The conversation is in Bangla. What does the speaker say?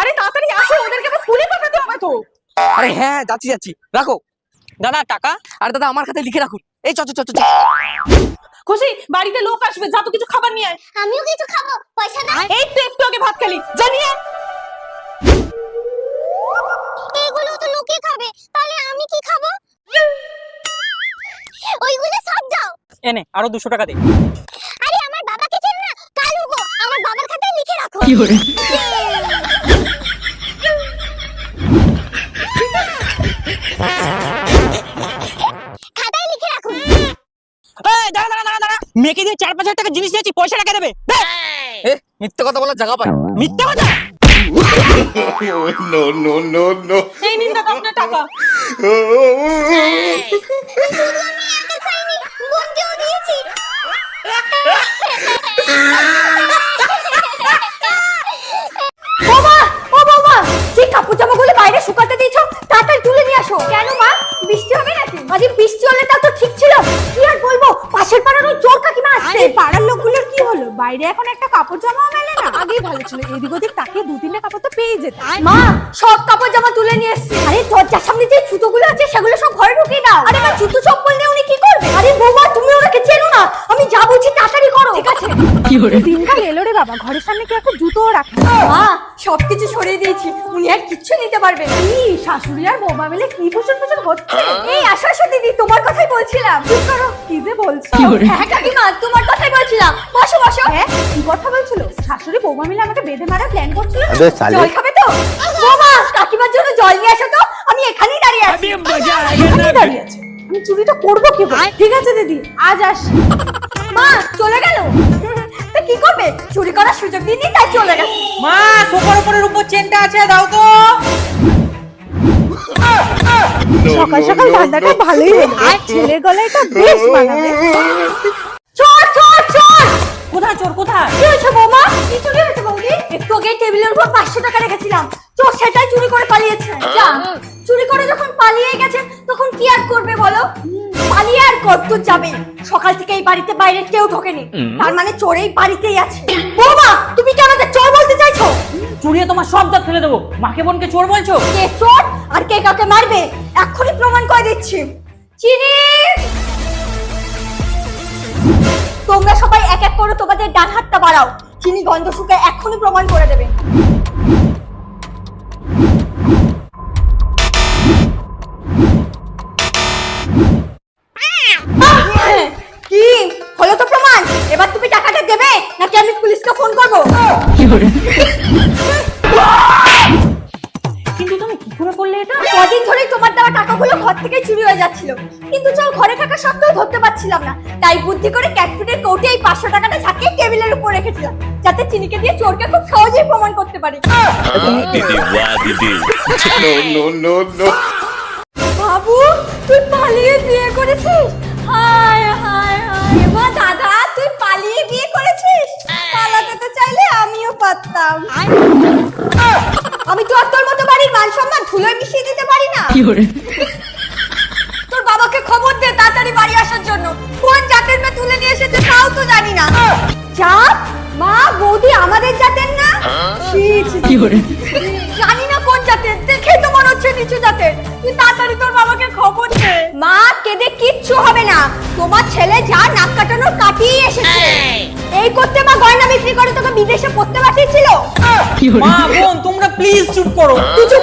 আরে তাড়াতাড়ি আসো, ওদেরকে তো স্কুলে পাঠাতে হবে তো। আরে হ্যাঁ যাচ্ছি যাচ্ছি, রাখো। দাদা টাকা? আরে দাদা আমার খাতায় লিখে রাখুন। এই চ চ চ চ। খুশি, বাড়িতে লোক আসবে, যা তো কিছু খাবার নিয়ে আয়। আমিও কিছু খাবো, পয়সা দাও। এই তো একটু আগে ভাত খালি, জানিয়ে এগুলো তো লোকে খাবে, তাহলে আমি কি খাবো? ওইগুলো সব দাও। এনে আরো 200 টাকা দে। আরে আমার বাবাকে চেনো না? কালু গো, আমার বাবার খাতায় লিখে রাখো। কি করে? খাতায় লিখে রাখো। এই দাঁড়া দাঁড়া দাঁড়া দাঁড়া, মেয়েকে দিয়ে 4-5 হাজার টাকা জিনিস নিয়েছি, পয়সা টাকা দেবে। এ মিথ্যে কথা বলার জায়গা পায়। মিথ্যা কথা? no, no, no, no. এই নিন দাদা আপনার টাকা। বোনকেও দিয়েছি। বাবা, ও বাবা, যে কাপড় জামাগুলো বাইরে শুকাতে দিয়েছো তাড়াতাড়ি তুলে নিয়ে আসো। কেন মা, বৃষ্টি হবে নাকি? আরে বৃষ্টি হলে তা তো ঠিক ছিল। কি আর বলবো, পাশের পাড়ার ওই চোর কাকিমা আসছে। পাড়ার লোকগুলোর কি হলো? বাইরে এখন একটা কাপড় জামাও মেলে না। আগেই ভালো ছিল, এদিক ওদিক তাকিয়ে 2-3টা কাপড় তো পেয়ে যেত। মা, সব কাপড় জামা তুলে নিয়ে এসেছি। আরে দরজার সামনে যে জুতোগুলো আছে সেগুলো সব ঘরে ঢুকিয়ে দাও। আরে মা, জুতো চপ্পল নিয়ে উনি কি করবে? আরে বৌমা, তুমি ওনাকে চেনো না, আমি যা বলছি তাড়াতাড়ি করো। ঠিক আছে। দিনকাল এলো রে বাবা, ঘরের সামনে কি একটা জুতোও রাখে? মা, সবকিছু সরিয়ে দিয়েছি, উনি আর কিচ্ছু নিতে পারবে না। কি শাশুড়ি আর বৌমা মিলে কি ফুসুর ফুসুর হচ্ছে? এই আসো আসো দিদি, তোমার কথাই বলছিলাম। চুপ করো, কি যে বলছো? হ্যাঁ কাকিমা, তোমার কথাই বলছিলাম। বসো বসো। হ্যাঁ, কি কথা বলছিল? শাশুড়ি বৌমা মিলে আমাকে বেঁধে মারার প্ল্যান করছিল না? জল খাবে তো? বৌমা, কাকিমার জন্য জল নিয়ে আসো তো, আমি এখানেই দাঁড়িয়ে আছি। এখানেই দাঁড়িয়ে আছে। আমি চুরিটা করবো কি করে? ঠিক আছে দিদি, আজ আসি। মা চলে গেল। তা কি করবে, চুরি করার সুযোগ দিইনি তাই চলে গেল। মা, সোফার উপরের উপর চেনটা আছে, দাও তো। সকাল সকাল ধান্দাটা ভালোই হলো, ছেলের গলাটা বেশ মানাবে। চোর চোর চোর! কোথায় চোর, কোথায়? কি হয়েছে বৌমা? কি চুরি হয়েছে বৌদি? একটু আগে টেবিলের উপর 500 টাকা রেখেছিলাম, চোর সেটাই চুরি করে পালিয়েছে। যা, চুরি করে যখন পালিয়ে গেছে তখন কি আর করবে বলো? পালিয়ে আর কতদূর যাবে? সকাল থেকে এই বাড়িতে বাইরে কেউ ঢোকেনি, তার মানে চোর এই বাড়িতেই আছে। বৌমা, তুমি কি আমাদের চোর বলতে চাইছো? চুরিয়ে তোমার সব দাঁত ফেলে দেবো। মাকে বোনকে চোর বলছো? কে চোর আর কে কাকে মারবে এক্ষুনি প্রমাণ করে দিচ্ছি। চিনি, তোমরা সবাই এক এক করে তোমাদের ডান হাতটা বাড়াও। চিনি গন্ধ শুকে এক্ষুনি প্রমাণ করে দেবে। কি হলো তো প্রমাণ? এবার তুমি টাকাটা দেবে নাকি আমি পুলিশকে ফোন করবো? কিন্তু তুমি কি করে করলে এটা? কদিন ধরেই তোমার দেওয়া টাকাগুলো ঘর থেকে চুরি হয়ে যাচ্ছিল, কিন্তু চোর ঘরে থাকা সত্ত্বেও ধরতে পারছিলাম না। তাই বুদ্ধি করে ক্যাটফুডের কৌটে এই 500 টাকাটা ঝাঁকিয়ে টেবিলের উপর রেখেছিলাম, যাতে চিনিকে দিয়ে চোরকে খুব সহজেই প্রমাণ করতে পারি। No, no, no, no. বাবু, তুই পালিয়ে বিয়ে করেছিস? হায় হায় হায়। মা, দাদা, তুই পালিয়ে বিয়ে করেছিস? পালাতে তো চাইলে আমিও পারতাম। আমি তো আর তোর মতো বাড়ির মান সম্মান ধুলোয় মিশিয়ে দিতে পারি না। তোর বাবাকে খবর দে তাড়াতাড়ি বাড়ি আসার জন্য। কোন জাতের মেয়ে তুলে নিয়ে এসেছে তাও তো জানি না। জাত? মা, বৌদি আমাদের জাতের না? ছি ছি ছি। জানি না কোন জাতের, দেখে তো মনে হচ্ছে নিচু জাতের। তুই তাড়াতাড়ি তোর বাবাকে খবর দে। মা, কেঁদে কিচ্ছু হবে না, তোমার ছেলে যা নাক কাটানোর কাটিয়ে এসেছে। এই করতে মা গয়না বিক্রি করে তোকে বিদেশে পড়তে পাঠিয়েছিল। মা বোন তোমরা প্লিজ চুপ করো। তুই চুপ